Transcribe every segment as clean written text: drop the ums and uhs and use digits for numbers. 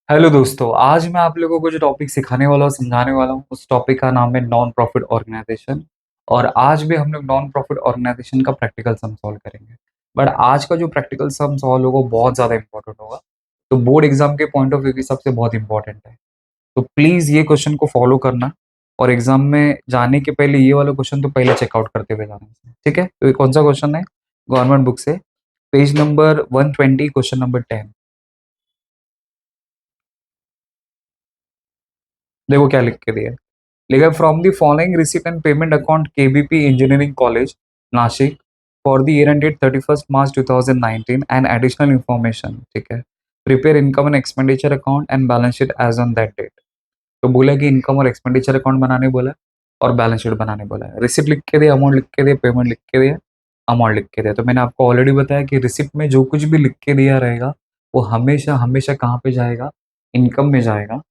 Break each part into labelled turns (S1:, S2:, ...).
S1: Hello दोस्तों, आज मैं आप लोगों को जो टॉपिक सिखाने वाला हूँ, समझाने वाला हूँ, उस टॉपिक का नाम है नॉन प्रॉफिट ऑर्गेनाइजेशन। और आज भी हम लोग नॉन प्रॉफिट ऑर्गेनाइजेशन का प्रैक्टिकल सम सॉल्व करेंगे। बट आज का जो प्रैक्टिकल सम सॉल्व होगा बहुत ज़्यादा इंपॉर्टेंट होगा। तो बोर्ड एग्जाम के पॉइंट ऑफ व्यू के हिसाब से बहुत इंपॉर्टेंट है। तो प्लीज़ ये क्वेश्चन को फॉलो करना और एग्जाम में जाने के पहले ये वाला क्वेश्चन तो पहले चेकआउट करते हुए जाना है। ठीक है, तो ये कौन सा क्वेश्चन है? गवर्नमेंट बुक से पेज नंबर 120, क्वेश्चन नंबर 10। देखो क्या लिख के दिया है। लिखा from the following receipt and payment account KBP engineering college Nashik for the year ended 31 March 2019 and additional information. ठीक है, prepare income and expenditure account and balance sheet as on that date. तो बोला कि इनकम और expenditure account बनाने बोला है और बैलेंस शीट बनाने बोला है। रिसिप्ट लिख के दिया, अमाउंट लिख के दिया, पेमेंट लिख के दिया, अमाउंट लिख के दिया। तो मैंने आपको ऑलरेडी बताया कि रिसिप्ट में जो कुछ भी लिख के दिया रहेगा वो हमेशा हमेशा कहाँ पे जाएगा? इनकम में जाएगा।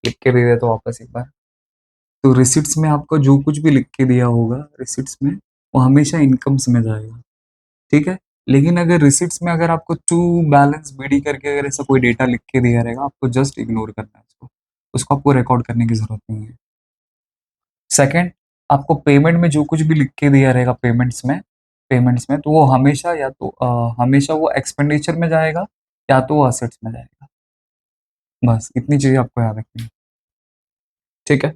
S1: लिख के दे दिया तो वापस एक बार। तो रिसिप्ट्स में आपको जो कुछ भी लिख के दिया होगा रिसिप्ट्स में, वो हमेशा इनकम्स में जाएगा। ठीक है, लेकिन अगर रिसिप्ट्स में अगर आपको टू बैलेंस बीडी करके अगर ऐसा कोई डेटा लिख के दिया रहेगा, आपको जस्ट इग्नोर करना है उसको। उसको आपको रिकॉर्ड करने की जरूरत नहीं है। सेकंड, आपको पेमेंट में जो कुछ भी लिख के दिया रहेगा पेमेंट्स में तो वो हमेशा या तो हमेशा वो एक्सपेंडिचर में जाएगा या तो वो असेट्स में जाएगा। बस इतनी चीजें आपको याद रखनी है। ठीक है,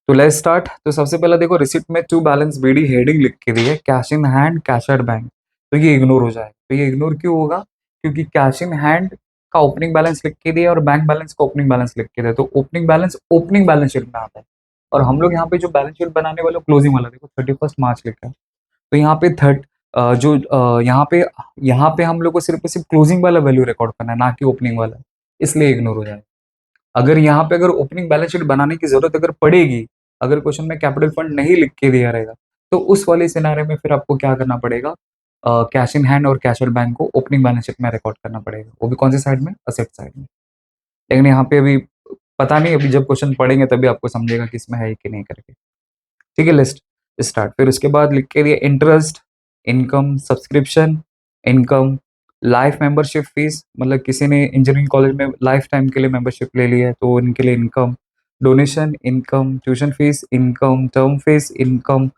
S1: तो लेट्स स्टार्ट। तो सबसे पहला देखो, रिसिप्ट में टू बैलेंस बीडी हेडिंग लिख के दी है, cash in hand, cash at bank. तो ये इग्नोर हो जाएगा। तो ये इग्नोर क्यों होगा? क्योंकि कैश इन हैंड का ओपनिंग बैलेंस लिख के दिया और बैंक बैलेंस का ओपनिंग बैलेंस लिख के दिया, तो ओपनिंग बैलेंस शीट में आता है। और हम लोग यहाँ पे जो बैलेंस शीट बनाने वाले क्लोजिंग वाला, देखो 31 मार्च लिखा है। तो यहाँ पे यहाँ पे हम लोग को सिर्फ क्लोजिंग वाला वैल्यू रिकॉर्ड करना है, ना कि ओपनिंग वाला। इसलिए इग्नोर हो जाएगा। अगर यहाँ पे अगर ओपनिंग बैलेंस शीट बनाने की जरूरत अगर पड़ेगी, अगर क्वेश्चन में कैपिटल फंड नहीं लिख के दिया रहेगा, तो उस वाले सिनारे में फिर आपको क्या करना पड़ेगा? कैश इन हैंड और कैश एट बैंक को ओपनिंग बैलेंस शीट में रिकॉर्ड करना पड़ेगा, वो भी कौन सी साइड में? असेट साइड में। लेकिन यहाँ पे अभी पता नहीं, अभी जब क्वेश्चन पढ़ेंगे तभी आपको समझेगा कि इसमें है कि नहीं करके। ठीक है, लिस्ट स्टार्ट। फिर उसके बाद लिख के दिए interest, income, subscription, income, life membership fees, मतलब किसी ने इंजीनियरिंग कॉलेज में लाइफ टाइम के लिए मेंबरशिप ले ली है तो उनके लिए income, donation income, tuition fees income, term fees income,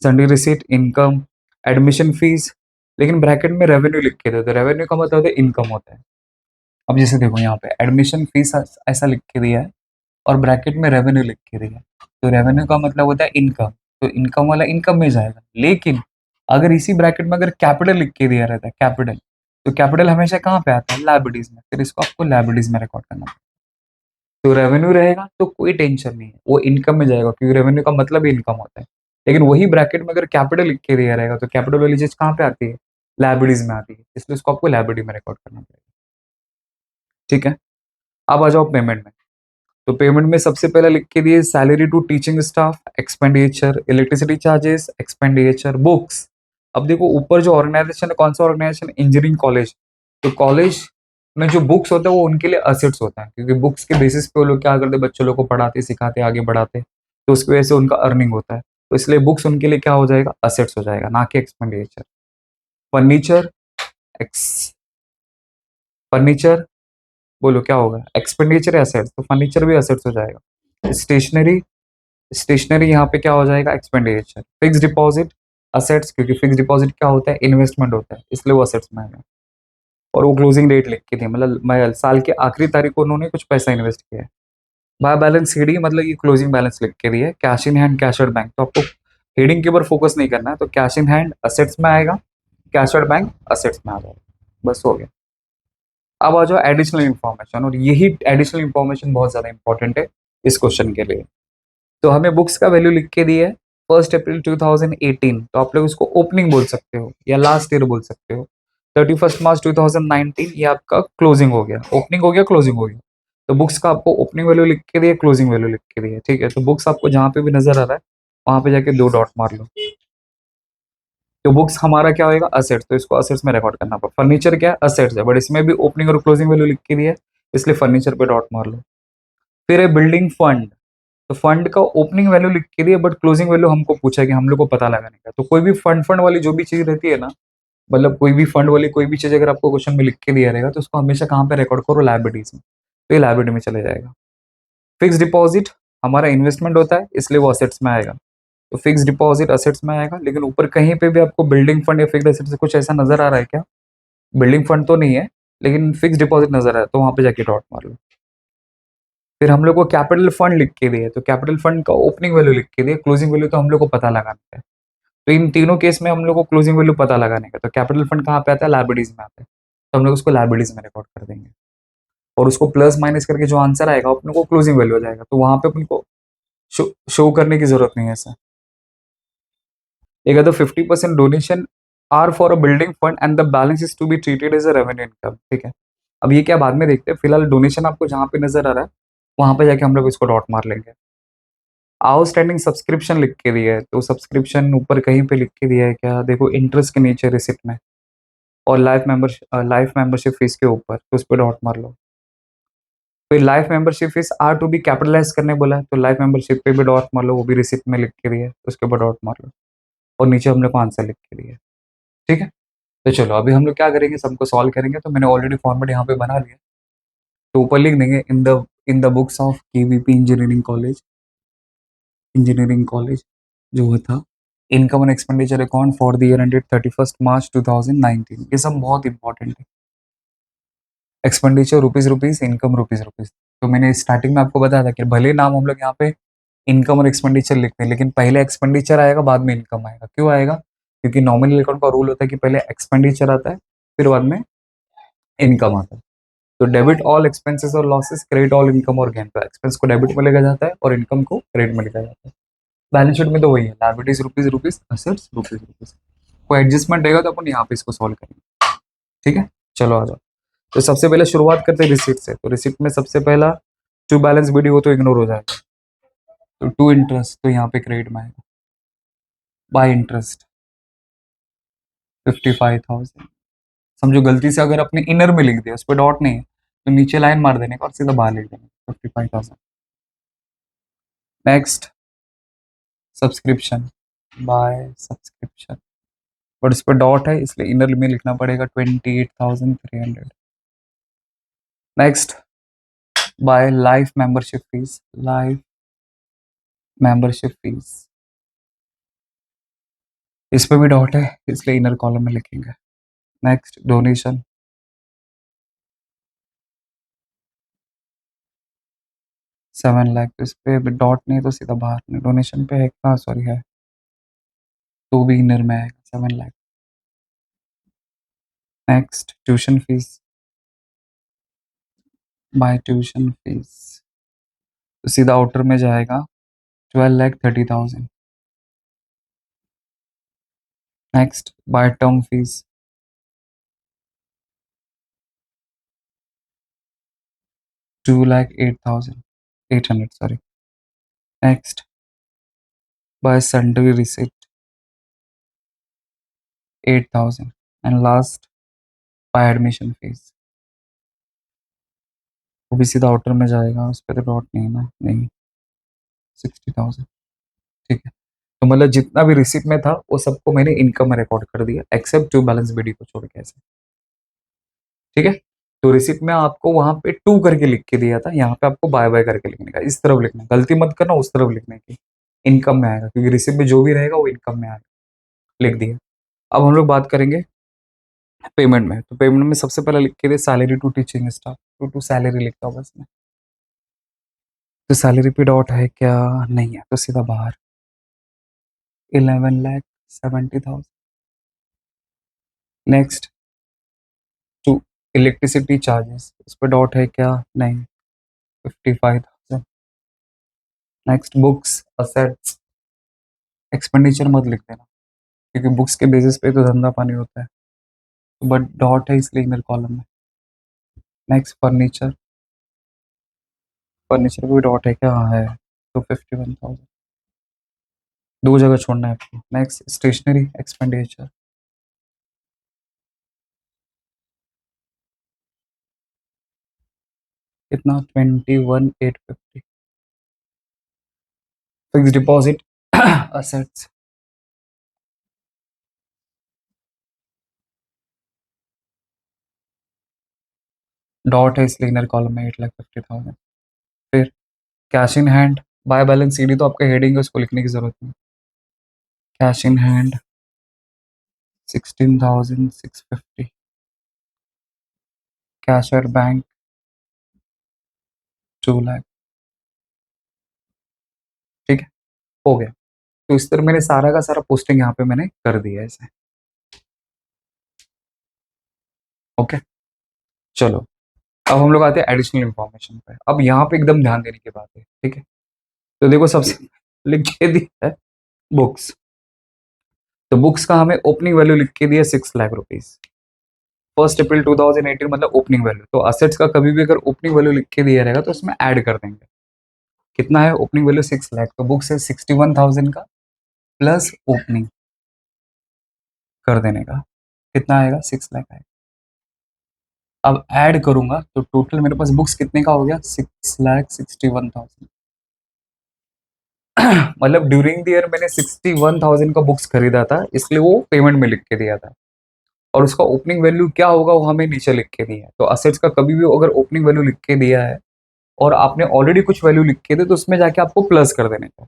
S1: Sunday receipt income, admission fees. लेकिन ब्रैकेट में रेवेन्यू लिख के देते, रेवेन्यू का मतलब होता है इनकम होता है। अब जैसे देखो यहाँ पे एडमिशन फीस ऐसा लिख के दिया है और ब्रैकेट में रेवेन्यू लिख के दिया है। तो रेवेन्यू का मतलब होता है इनकम, तो इनकम वाला इनकम में जाएगा। लेकिन अगर इसी ब्रैकेट में अगर कैपिटल लिख के दिया रहता है, कैपिटल, तो कैपिटल हमेशा कहाँ पे आता है? लायबिलिटीज में। फिर इसको आपको लायबिलिटीज में रिकॉर्ड करना है। तो रेवेन्यू रहेगा तो कोई टेंशन नहीं है, वो इनकम में जाएगा, क्योंकि रेवेन्यू का मतलब ही इनकम होता है। लेकिन वही ब्रैकेट में अगर कैपिटल लिख के दिया रहेगा तो कैपिटल वाली चीज कहाँ पे आती है? लायबिलिटीज में आती है, इसलिए उसको आपको लायबिलिटी में रिकॉर्ड करना पड़ेगा। ठीक है, अब आ जाओ पेमेंट में। तो पेमेंट में सबसे पहले लिख के दिए salary to teaching staff, expenditure, electricity charges, expenditure, books. अब देखो ऊपर जो ऑर्गेनाइजेशन है, कौन सा ऑर्गेनाइजेशन? Engineering college. तो कॉलेज में जो बुक्स होता है वो उनके लिए असेट्स होता है, क्योंकि बुक्स के बेसिस पे वो लोग क्या करते हैं? बच्चों लोग को पढ़ाते, सिखाते, आगे बढ़ाते, तो उसकी वजह से उनका अर्निंग होता है। तो इसलिए बुक्स उनके लिए क्या हो जाएगा? असेट्स हो जाएगा, ना कि एक्सपेंडिचर। फर्नीचर, एक्स फर्नीचर, बोलो क्या होगा? एक्सपेंडिचर, एसेट्स, तो फर्नीचर भी असेट्स हो जाएगा। स्टेशनरी, स्टेशनरी यहाँ पे क्या हो जाएगा? एक्सपेंडिचर। फिक्स डिपॉजिट, असेट्स, क्योंकि फिक्स डिपॉजिट क्या होता है? इन्वेस्टमेंट होता है, इसलिए वो असेट्स में आएगा। और वो क्लोजिंग डेट लिख के थी, मतलब साल के आखिरी तारीख को उन्होंने कुछ पैसा इन्वेस्ट किया है। बाय बैलेंस हेडिंग मतलब ये क्लोजिंग बैलेंस लिख के दिया है, cash in hand, cash at bank. तो आपको हेडिंग के ऊपर फोकस नहीं करना है, तो कैश इन हैंड असेट्स में आएगा, कैश एट बैंक असेट्स में आ जाएगा। बस हो गया। अब आ जाओ एडिशनल इन्फॉर्मेशन, और यही एडिशनल इन्फॉर्मेशन बहुत ज्यादा इंपॉर्टेंट है इस क्वेश्चन के लिए। तो हमें बुक्स का वैल्यू लिख के दिया है 1 अप्रैल 2018, तो आप लोग उसको ओपनिंग बोल सकते हो या लास्ट ईयर बोल सकते हो। 31 मार्च 2019 ये आपका क्लोजिंग हो गया, ओपनिंग हो गया, क्लोजिंग हो गया। तो बुक्स का आपको ओपनिंग वैल्यू लिख के दिया, क्लोजिंग वैल्यू लिख के दिया। ठीक है, तो बुक्स आपको जहां पे भी नजर आ रहा है वहां पे जाके दो डॉट मार लो। तो बुक्स हमारा क्या होगा? असेट्स, तो इसको असेट्स में रिकॉर्ड करना पड़ेगा। फर्नीचर क्या है? असेट्स है, बट इसमें भी ओपनिंग और क्लोजिंग वैल्यू लिख के दिया है, इसलिए फर्नीचर पे डॉट मार लो। फिर है बिल्डिंग फंड। तो फंड का ओपनिंग वैल्यू लिख के दिया, बट क्लोजिंग वैल्यू हमको पूछा है कि हम लोग को पता लगाने का। तो कोई भी फंड फंड वाली जो भी चीज रहती है ना, मतलब कोई भी फंड वाली कोई भी चीज अगर आपको क्वेश्चन में लिख के दिया रहेगा तो उसको हमेशा कहाँ पे रिकॉर्ड करो, लाइबिलिटीज में, तो ये लाइबिलिटी में चले जाएगा। फिक्स डिपॉजिट हमारा इन्वेस्टमेंट होता है, इसलिए वो असेट्स में आएगा, तो फिक्स डिपॉजिट असेट्स में आएगा। लेकिन ऊपर कहीं पे भी आपको बिल्डिंग फंड या फिक्स असेट से कुछ ऐसा नजर आ रहा है क्या? बिल्डिंग फंड तो नहीं है, लेकिन फिक्स डिपॉजिट नजर आ रहा है, तो वहां पे जाके डॉट मार लो। फिर हम लोग को कैपिटल फंड लिख के दिए, तो कैपिटल फंड का ओपनिंग वैल्यू लिख के दिए, क्लोजिंग वैल्यू तो हम लोग को पता लगाना है। तो इन तीनों केस में हम लोग को क्लोजिंग वैल्यू पता लगाने का, तो कैपिटल फंड कहाँ पे आता है? लायबिलिटीज में आता है, तो हम लोग उसको लायबिलिटीज में रिकॉर्ड कर देंगे, और उसको प्लस माइनस करके जो आंसर आएगा अपने को क्लोजिंग वैल्यू आ जाएगा, तो वहां पे अपन को शो करने की जरूरत नहीं है ऐसा। एक other 50% donation are for a building fund and the balance is to be treated as a revenue income, ठीक है। अब ये क्या बाद में देखते हैं, फिलहाल डोनेशन आपको जहां पे नजर आ रहा है वहां पे जाके हम लोग इसको डॉट मार लेंगे। आउटस्टैंडिंग सब्सक्रिप्शन लिख के दिया है, तो सब्सक्रिप्शन ऊपर कहीं पे लिख के दिया है क्या? देखो इंटरेस्ट के नीचे रिसिप्ट में, और लाइफ मेंबरशिप फीस के ऊपर, तो उस पर डॉट मार लो। फिर life membership fees are to be capitalise करने बोला है, तो लाइफ मेंबरशिप पे भी डॉट मार लो, वो भी रिसिप्ट में लिख के दिया है, तो उसके ऊपर डॉट मार लो, और नीचे हम लोग को आंसर लिख के दिया है, ठीक है। तो चलो अभी हम लोग क्या करेंगे, सबको सॉल्व करेंगे, तो मैंने ऑलरेडी फॉर्मेट यहाँ पे बना लिया, तो ऊपर लिख देंगे in the books of KVP engineering college जो हुआ था, income and expenditure account for the year ended 31 March 2019, ये सब बहुत इंपॉर्टेंट है। Expenditure rupees rupees, income rupees rupees. तो मैंने स्टार्टिंग में आपको बताया था कि भले नाम हम लोग यहाँ पे इनकम और एक्सपेंडिचर लिखते हैं, लेकिन पहले एक्सपेंडिचर आएगा बाद में इनकम आएगा। क्यों आएगा? क्योंकि नॉमिनल अकाउंट का रूल होता है कि पहले एक्सपेंडिचर आता है फिर बाद में इनकम आता है। तो डेबिट ऑल एक्सपेंसेस और लॉसेस, क्रेडिट ऑल इनकम और गेन। तो एक्सपेंस को डेबिट में लिखा जाता है और इनकम को क्रेडिट में लिखा जाता है। बैलेंस शीट में तो वही है, liabilities rupees rupees, assets rupees rupees. कोई एडजस्टमेंट रहेगा तो अपन यहाँ पे इसको सॉल्व करेंगे, ठीक है। चलो आ जाओ। तो सबसे पहले शुरुआत करते हैं रिसिप्ट से। तो रिसिप्ट में सबसे पहला टू बैलेंस बीडी हो तो इग्नोर हो जाएगा, तो टू इंटरेस्ट तो यहाँ पे क्रेडिट में आएगा। Bye interest 55,000। समझो गलती से अगर अपने इनर में लिख दिया, उस पर डॉट नहीं है, तो नीचे लाइन मार देने का और सीधा बाहर लिख देने का 55,000। Next subscription, by subscription, but उस पर डॉट है इसलिए इनर में लिखना पड़ेगा 28,300। Next bye life membership fees, life membership fees, इस पे भी डॉट है इसलिए इनर कॉलम में लिखेंगे। नेक्स्ट डोनेशन, 7 लाख, तो इस पे डॉट नहीं तो सीधा बाहर। डोनेशन पे है, हाँ सॉरी है, तो भी इनर में आएगा 7 लाख। Next tuition fees, by tuition fees, तो सीधा आउटर में जाएगा 12,30,000। Next by term fees, 2,08,800 sorry. Next by sundry receipt 8,000। And last by admission fees, वो भी सीधा आउटर में जाएगा, उस पर तो डॉट नहीं है ना, नहीं, 60,000, ठीक है। तो मतलब जितना भी रिसिप्ट में था वो सबको मैंने इनकम में रिकॉर्ड कर दिया, एक्सेप्ट टू बैलेंस बीडी को छोड़ के, ऐसे, ठीक है। तो रिसिप्ट में आपको वहां पे टू करके लिख के दिया था, यहाँ पे आपको बाय बाय करके लिखने का, इस तरफ लिखना, गलती मत करना उस तरफ लिखने की। इनकम में आएगा क्योंकि रिसिप्ट में जो भी रहेगा वो इनकम में आएगा, लिख दिया। अब हम लोग बात करेंगे पेमेंट में। तो पेमेंट में सबसे पहले लिख के दे salary to teaching staff, to salary लिखता हूँ बस मैं। तो सैलरी पे डॉट है क्या? नहीं है, तो सीधा बाहर 11,70,000। नेक्स्ट टू इलेक्ट्रिसिटी चार्जेस, उस पर डॉट है क्या? नहीं, 55,000। नेक्स्ट बुक्स असेट्स, एक्सपेंडिचर मत लिख देना क्योंकि बुक्स के बेसिस पे तो धंधा पानी होता है, बट डॉट है इसलिए मेरे कॉलम में। नेक्स्ट फर्नीचर, फर्नीचर भी डॉट है क्या? हाँ है, तो 51,000, दो जगह छोड़ना है आपको। नेक्स्ट स्टेशनरी एक्सपेंडिचर, कितना? 21,850। फिक्स डिपॉजिट असेट्स, डॉट है इसलिए इनर कॉलम में 8,50,000। फिर cash in hand, by balance CD तो आपका हेडिंग है, उसको लिखने की जरूरत नहीं। Cash in hand 16,650, cash at bank 2 lakh. ठीक है, हो गया। तो इस तरह मैंने सारा का सारा पोस्टिंग यहाँ पे मैंने कर दिया है इसे। ओके, चलो अब हम लोग आते हैं एडिशनल इंफॉर्मेशन पे। अब यहाँ पे एकदम ध्यान देने की बात है, ठीक है। तो देखो सबसे लिख के दिया है बुक्स। तो बुक्स का हमें ओपनिंग वैल्यू लिख के दिया 6 लाख रुपीज। 1 अप्रैल 2018 मतलब ओपनिंग वैल्यू। तो असेट्स का कभी भी अगर ओपनिंग वैल्यू लिख के दिया रहेगा तो उसमें ऐड कर देंगे। कितना है ओपनिंग वैल्यू 6 लाख, तो बुक्स है 61,000 का प्लस ओपनिंग कर देने का, कितना आएगा 6 लाख आएगा। अब ऐड करूंगा तो टोटल मेरे पास बुक्स कितने का हो गया 6,61,000। मतलब ड्यूरिंग द ईयर मैंने 61,000 का बुक्स खरीदा था, इसलिए वो पेमेंट में लिख के दिया था। और उसका ओपनिंग वैल्यू क्या होगा वो हमें नीचे लिख के दिया है। तो असेट्स का कभी भी अगर ओपनिंग वैल्यू लिख के दिया है और आपने ऑलरेडी कुछ वैल्यू लिख के दी तो उसमें जाके आपको प्लस कर देने का।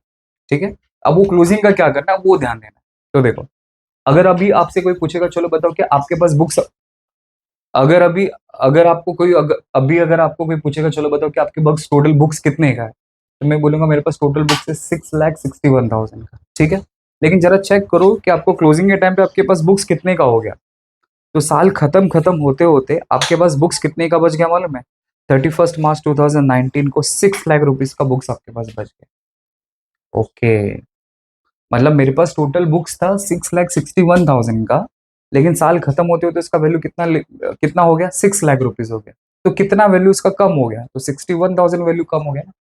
S1: ठीक है, अब वो क्लोजिंग का क्या करना है वो ध्यान देना है। तो देखो, अगर अभी आपसे कोई पूछेगा चलो बताओ कि आपके पास बुक्स, अगर अभी अगर आपको कोई अभी अगर आपको कोई पूछेगा चलो बताओ कि आपके बुक्स टोटल बुक्स कितने का है, तो मैं बोलूंगा मेरे पास टोटल बुक्स है 6,61,000 का। ठीक है, लेकिन जरा चेक करो कि आपको क्लोजिंग के टाइम पे आपके पास बुक्स कितने का हो गया। तो साल खत्म खत्म होते होते आपके पास बुक्स कितने का बच गया मालूम है? 31 मार्च 2019 को 6 लाख रुपीज का बुक्स आपके पास बच गया। ओके, मतलब मेरे पास टोटल बुक्स था 6,61,000 का, लेकिन साल खत्म होते होते उसका वैल्यू कितना हो गया 6 लाख रुपीज हो गया। तो कितना वैल्यू उसका कम हो गया, तो 61,000 वैल्यू कम हो गया ना।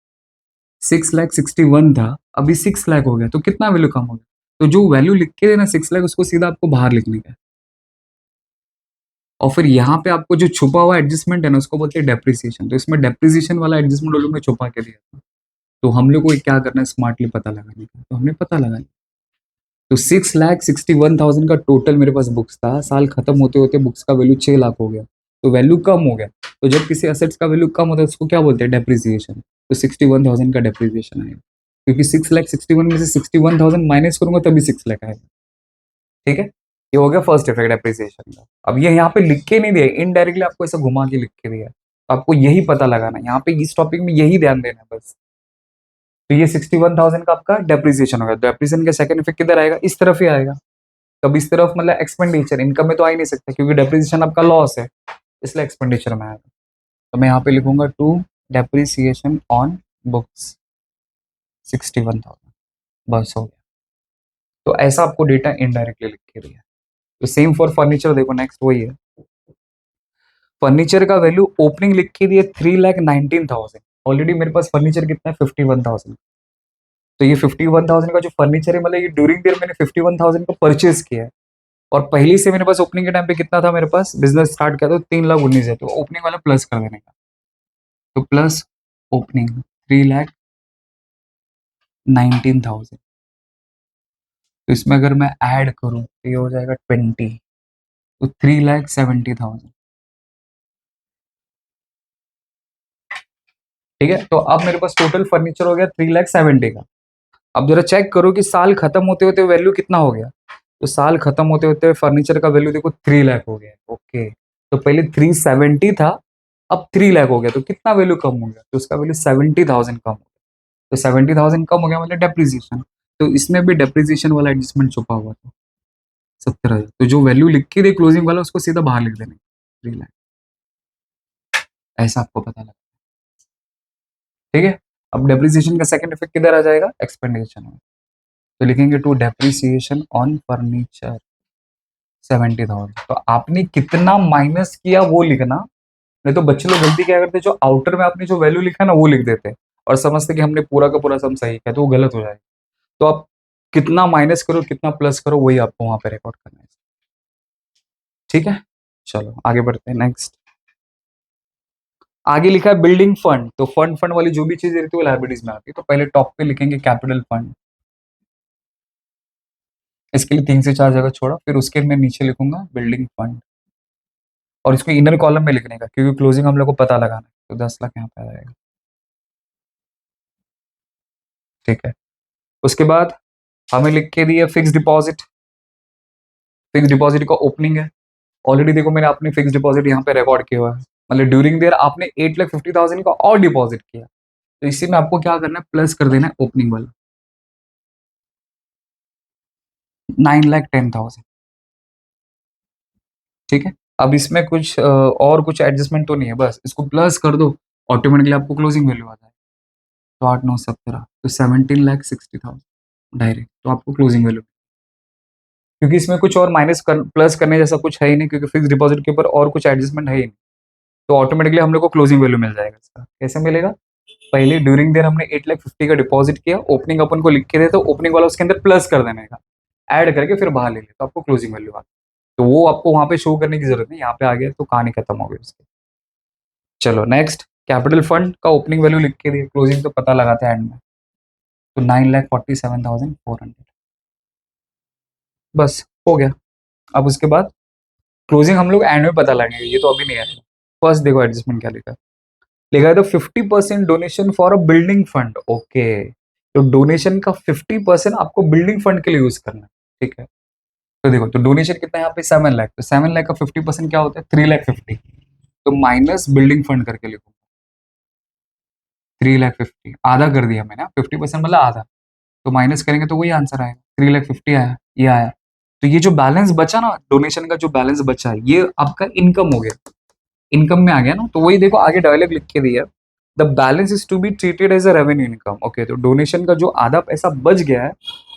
S1: 6,61 था, अभी 6 लाख हो गया, तो कितना वैल्यू कम हो गया। तो जो वैल्यू लिख के देना 6 लाख उसको सीधा आपको बाहर लिखने का है। और फिर यहाँ पे आपको जो छुपा हुआ एडजस्टमेंट है ना उसको बोलते हैं डेप्रिसिएशन। तो इसमें डेप्रिसिएशन वाला एडजस्टमेंट वो लोग ने छुपा के दिया था। तो हम लोग को क्या करना है स्मार्टली पता लगाने का, तो हमने पता लगा लिया। तो 6,61,000 का टोटल मेरे पास बुक्स था, साल खत्म होते होते बुक्स का वैल्यू 6 लाख हो गया, तो वैल्यू कम हो गया। तो जब किसी असेट्स का वैल्यू कम होता है उसको क्या बोलते हैं डेप्रिसिएशन। तो 61,000 का डेप्रिसिएशन आएगा, क्योंकि 6,61 में से 61,000 माइनस करूंगा तभी 6 लाख आएगा। ठीक है, ये हो गया फर्स्ट इफेक्ट डेप्रिसिएशन का। अब ये यहाँ पे लिख के नहीं दिया, इनडायरेक्टली आपको ऐसा घुमा के लिख के दिया, तो आपको यही पता लगाना है यहाँ पे, इस टॉपिक में यही ध्यान देना है बस। तो ये 61,000 का आपका डेप्रिसिएशन होगा। डेप्रिसिएशन का सेकंड इफेक्ट किधर आएगा, इस तरफ ही आएगा। कब इस तरफ, मतलब एक्सपेंडिचर, इनकम में तो आ ही नहीं सकता क्योंकि डेप्रिसिएशन आपका लॉस है, इसलिए एक्सपेंडिचर में आएगा। तो मैं यहाँ पे लिखूंगा टू डेप्रिसिएशन ऑन बुक्स 61,000, बस हो गया। तो ऐसा आपको डेटा इनडायरेक्टली लिख के दिया। तो सेम फॉर फर्नीचर, देखो नेक्स्ट वही है। फर्नीचर का वैल्यू ओपनिंग लिख के दिए 3,19,000। ऑलरेडी मेरे पास फर्नीचर कितना है 51,000। तो ये 51,000 का जो फर्नीचर है, मतलब ये ड्यूरिंग ईयर मैंने 51,000 का परचेज किया है। और पहले से मेरे पास ओपनिंग के टाइम पे कितना था, मेरे पास बिजनेस स्टार्ट किया तो 3,19,000 है, तो ओपनिंग वाला प्लस कर देने का। तो प्लस ओपनिंग 3,19,000। तो इसमें अगर मैं ऐड करूं तो ये हो जाएगा 20, तो 3,70,000। ठीक है, तो अब मेरे पास टोटल फर्नीचर हो गया 3,70,000 का। अब जरा चेक करो कि साल खत्म होते होते वैल्यू कितना हो गया। तो साल खत्म होते होते फर्नीचर का वैल्यू देखो 3 लाख हो गया। ओके, तो पहले 370 था, अब 3 लाख हो गया, तो कितना वैल्यू कम हो गया, तो उसका वैल्यू 70,000 कम हो गया। तो 70,000 कम हो गया मतलब डेप्रिसिएशन। तो इसमें भी डेप्रिसिएशन वाला एडजस्टमेंट छुपा हुआ था 70,000। तो जो वैल्यू लिख के दे क्लोजिंग वाला उसको सीधा बाहर लिख देना 3 लाख। ऐसा आपको पता लगा, ठीक है। अब डेप्रिसिएशन का सेकंड इफेक्ट किधर आ जाएगा, एक्सपेंडिचर में। तो लिखेंगे टू डेप्रिसिएशन ऑन फर्नीचर 70,000। तो आपने कितना माइनस किया वो लिखना। नहीं तो बच्चे लोग गलती क्या करते हैं, जो आउटर में आपने जो वैल्यू लिखा है ना वो लिख देते हैं और समझते कि हमने पूरा का पूरा सम सही किया, तो वो गलत हो जाएगा। तो आप कितना माइनस करो कितना प्लस करो वही आपको वहां पे रिकॉर्ड करना है। ठीक है, चलो आगे बढ़ते हैं नेक्स्ट। आगे लिखा है बिल्डिंग फंड। तो फंड फंड वाली जो भी चीज रहती है वो लाइबिलिटीज में आती है। तो पहले टॉप पे लिखेंगे कैपिटल फंड। इसके लिए 3 से 4 जगह छोड़ा, फिर उसके मैं नीचे लिखूंगा बिल्डिंग फंड। और इसको इनर कॉलम में लिखने का, क्योंकि क्लोजिंग हम लोग को पता लगाना है, तो 10 लाख यहाँ पे आ जाएगा। ठीक है, उसके बाद हमें लिख के दिया फिक्स डिपॉजिट। फिक्स डिपॉजिट का ओपनिंग है, ऑलरेडी देखो मैंने अपनी फिक्स डिपॉजिट यहाँ पे रिकॉर्ड किया हुआ है, मतलब ड्यूरिंग देयर आपने 8,50,000 का और डिपॉजिट किया, तो इसी में आपको क्या करना है, प्लस कर देना है ओपनिंग वाला 9,10,000। ठीक है, अब इसमें कुछ और कुछ एडजस्टमेंट तो नहीं है, बस इसको प्लस कर दो, ऑटोमेटिकली आपको क्लोजिंग वैल्यू आता है। तो 8,9,17, तो 17,60,000 डायरेक्ट, तो आपको क्लोजिंग वैल्यू, क्योंकि इसमें कुछ और माइनस कर प्लस करने जैसा कुछ है ही नहीं, क्योंकि फिक्स डिपॉजिट के ऊपर और कुछ एडजस्टमेंट है ही नहीं, तो ऑटोमेटिकली हम लोग को क्लोजिंग वैल्यू मिल जाएगा। इसका कैसे मिलेगा, पहले ड्यूरिंग देयर हमने 8,50,000 का डिपॉजिट किया, ओपनिंग अपन को लिख के दे, तो ओपनिंग वाला उसके अंदर प्लस कर देने का, ऐड करके फिर बाहर ले ले, तो आपको क्लोजिंग वैल्यू आ, तो वो आपको वहां पे शो करने की जरूरत नहीं, यहाँ पे आ गया तो कहानी खत्म हो गई उसकी। चलो नेक्स्ट, कैपिटल फंड का ओपनिंग वैल्यू लिख के दिए, क्लोजिंग तो पता लगाते हैं एंड में, तो 9,47,400, बस हो गया। अब उसके बाद क्लोजिंग हम लोग एंड में पता लगेंगे, ये तो अभी नहीं आएगा। फर्स्ट देखो एडजस्टमेंट क्या लिखा है, लिखा है तो 50% donation for a building fund. Okay, तो डोनेशन का 50% आपको बिल्डिंग फंड के लिए यूज करना है। ठीक है, तो देखो, तो डोनेशन कितना है यहाँ पे 7 लाख, तो 7 लाख का 50% क्या होता है, 3,50,000, तो माइनस बिल्डिंग फंड करके लिखो, 3,50,000 आधा कर दिया मैंने, 50% मतलब आधा, तो माइनस करेंगे तो वही आंसर आएगा, 3,50,000 आया, ये आया। तो ये जो बैलेंस बचा ना, डोनेशन का जो बैलेंस बचा है, ये आपका इनकम हो गया, इनकम में आ गया ना, तो वही देखो आगे डायलॉग लिख के दिया, the balance is to be treated as a revenue income. Okay, तो डोनेशन का जो आधा पैसा बच गया है,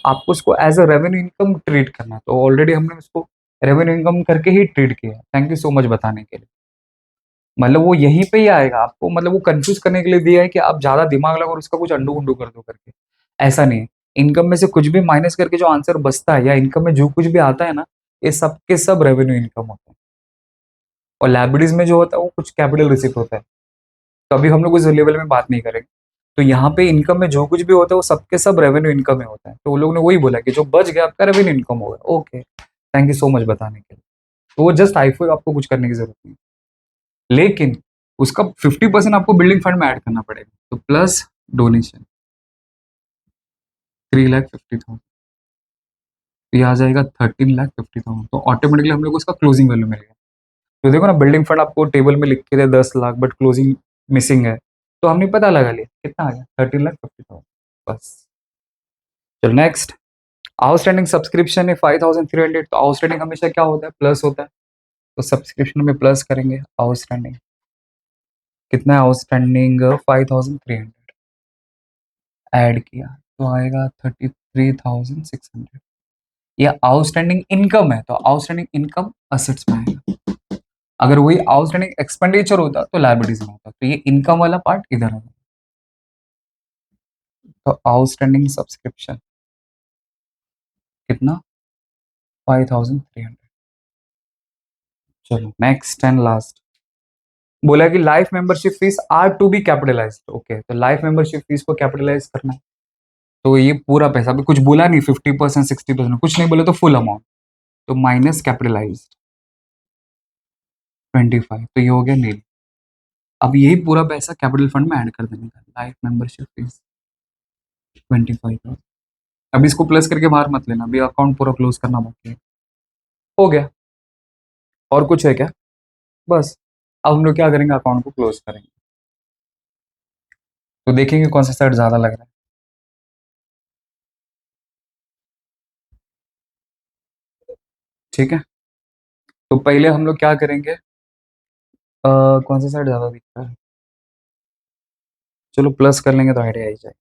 S1: आपको उसको as a revenue income treat करना है, तो ऑलरेडी हमने उसको रेवेन्यू इनकम करके ही ट्रीट किया। थैंक यू सो मच बताने के लिए, मतलब वो यहीं पे ही आएगा आपको, मतलब वो कंफ्यूज करने के लिए दिया है कि आप ज्यादा दिमाग लगाओ और उसका कुछ अंडू उंडू कर दो करके, ऐसा नहीं है। इनकम में से कुछ भी माइनस करके जो आंसर बचता है, या इनकम में जो कुछ भी आता है ना, ये सब के सब रेवेन्यू इनकम होता है, और लाइबिलिटीज में जो होता है वो कुछ कैपिटल रिसिप्ट होता है, तो अभी हम लोग उस लेवल में बात नहीं करेंगे। तो यहाँ पे इनकम में जो कुछ भी होता है वो सबके सब रेवेन्यू इनकम में होता है, तो वो लोग ने वही बोला कि जो बच गया आपका रेवेन्यू इनकम होगा। Okay, thank you so much बताने के लिए। तो वो जस्ट आईफो, आपको कुछ करने की जरूरत नहीं, लेकिन उसका 50% आपको बिल्डिंग फंड में ऐड करना पड़ेगा, तो प्लस डोनेशन 3,50,000, ये आ जाएगा 13,50,000, तो ऑटोमेटिकली हम लोग को उसका क्लोजिंग वैल्यू मिल गया। तो देखो ना, बिल्डिंग फंड आपको टेबल में लिख के दे 10 लाख, बट क्लोजिंग मिसिंग है, तो हमने पता लगा लिया कितना आ गया, 13,50,000, बस। चलो नेक्स्ट, आउटस्टैंडिंग सब्सक्रिप्शन है 5,300, तो आउटस्टैंडिंग हमेशा क्या होता है, प्लस होता है, तो सब्सक्रिप्शन में प्लस करेंगे। आउटस्टैंडिंग कितना है, आउटस्टैंडिंग 5,300, ऐड किया तो आएगा 33,600। ये आउटस्टैंडिंग इनकम है, तो आउटस्टैंडिंग इनकम असेट्स में आएगा, अगर वही आउटस्टैंडिंग एक्सपेंडिचर होता तो लायबिलिटीज में होता, तो ये इनकम वाला पार्ट इधर होगा। तो आउटस्टैंडिंग सब्सक्रिप्शन कितना, 5,300। चलो नेक्स्ट एंड लास्ट, बोला कि life membership fees are to be capitalise. Okay, तो लाइफ मेंबरशिप फीस को कैपिटलाइज करना है, तो ये पूरा पैसा, अभी कुछ बोला नहीं, 50%, 60%, कुछ नहीं बोले, तो फुल अमाउंट, तो माइनस कैपिटलाइज 25, तो ये हो गया नील। अब यही पूरा पैसा कैपिटल फंड में ऐड कर देने का, लाइफ मेंबरशिप फीस 25। अब इसको प्लस करके बाहर मत लेना, अभी अकाउंट पूरा क्लोज करना बाकी है। हो गया, और कुछ है क्या, बस। अब हम लोग क्या करेंगे, अकाउंट को क्लोज करेंगे, तो देखेंगे कौन सा साइड ज्यादा लग रहा है। ठीक है, तो पहले हम लोग क्या करेंगे, कौन सा साइड ज्यादा दिख रहा है, चलो प्लस कर लेंगे तो आइडिया आ जाए।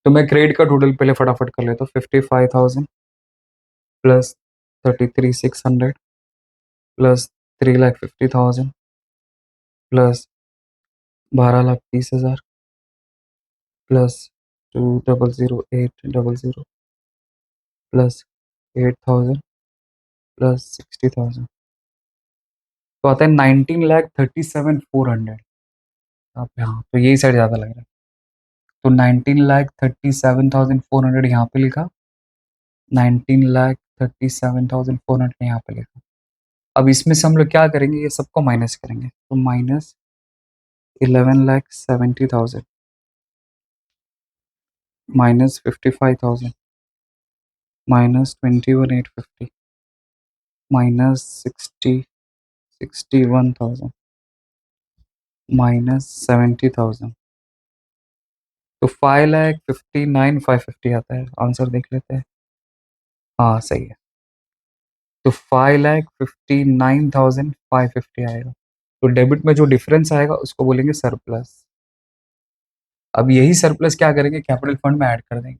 S1: तो मैं क्रेडिट का टोटल पहले फटाफट कर लेता हूँ, 55,000 plus 33,600 plus 3,50,000 plus 12,30,000 plus 2,008,000 plus 8,000 plus 60,000, तो आता है 19,37,400। आप यहाँ तो यही साइड ज़्यादा लग रहा है, तो 19,37,400 यहाँ पे लिखा, 19,37,400 यहाँ पे लिखा, अब इसमें से हम लोग क्या करेंगे, ये सबको माइनस करेंगे, तो minus 11,70,000 minus 55,000 minus 21,850 minus 61,000 minus 70,000, तो 5,59,550 आता है। आंसर देख लेते हैं। हाँ सही है, तो 5,59,550 आएगा। तो डेबिट में जो डिफरेंस आएगा उसको बोलेंगे सरप्लस। अब यही सरप्लस क्या करेंगे, कैपिटल फंड में ऐड कर देंगे,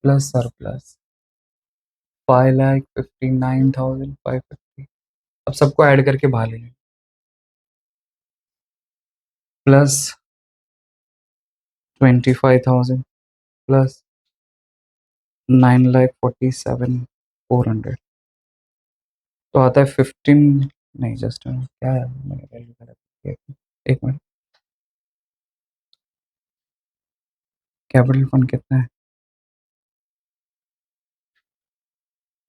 S1: प्लस सरप्लस 5,59,550। अब सबको ऐड करके बाहर लेंगे, प्लस 25,000 प्लस 9,47,400, तो आता है 15, नहीं जस्ट क्या है, मैंने वैल्यू गलत किया। एक मिनट, कैपिटल फंड कितना है,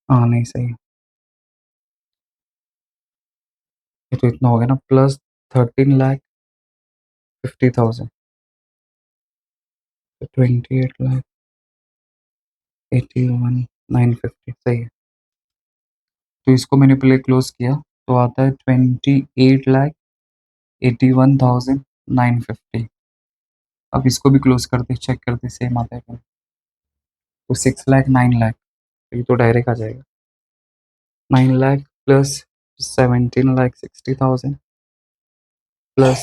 S1: हाँ नहीं सही है, ये तो इतना हो गया ना, प्लस 13,50,000, तो 28,81,950 सही है। तो इसको मैंने पहले क्लोज किया, तो आता है 28,81,950। अब इसको भी क्लोज करते चेक करते सेम आता है क्या, तो 6 लाख 9 लाख, ये तो डायरेक्ट आ जाएगा। 9 lakh plus 17,60,000 plus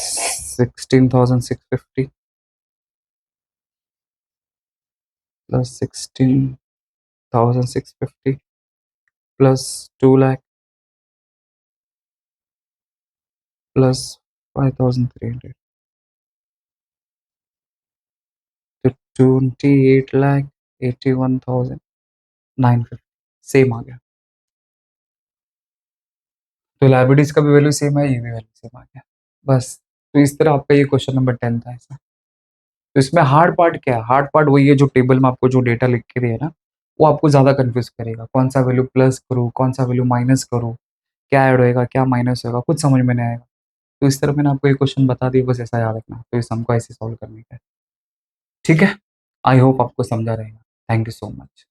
S1: 16,650 plus 16,650 plus 2 lakh plus 5,300, तो 28,81,950 सेम आ गया। तो लाइबिलिटीज का भी वैल्यू सेम है, ये भी वैल्यू सेम आ गया। बस, तो इस तरह आपका ये क्वेश्चन नंबर 10 था ऐसा। तो इसमें हार्ड पार्ट क्या है, हार्ड पार्ट वही है जो टेबल में आपको जो डेटा लिख के दिया ना, वो आपको ज़्यादा कंफ्यूज करेगा, कौन सा वैल्यू प्लस करूँ, कौन सा वैल्यू माइनस करूँ, क्या ऐड होएगा, क्या माइनस होगा, कुछ समझ में नहीं आएगा। तो इस तरह मैंने आपको ये क्वेश्चन बता दिया, बस ऐसा याद रखना, तो इस हमको ऐसे सॉल्व करने का है। ठीक है, आई होप आपको समझा रहेगा। Thank you so much.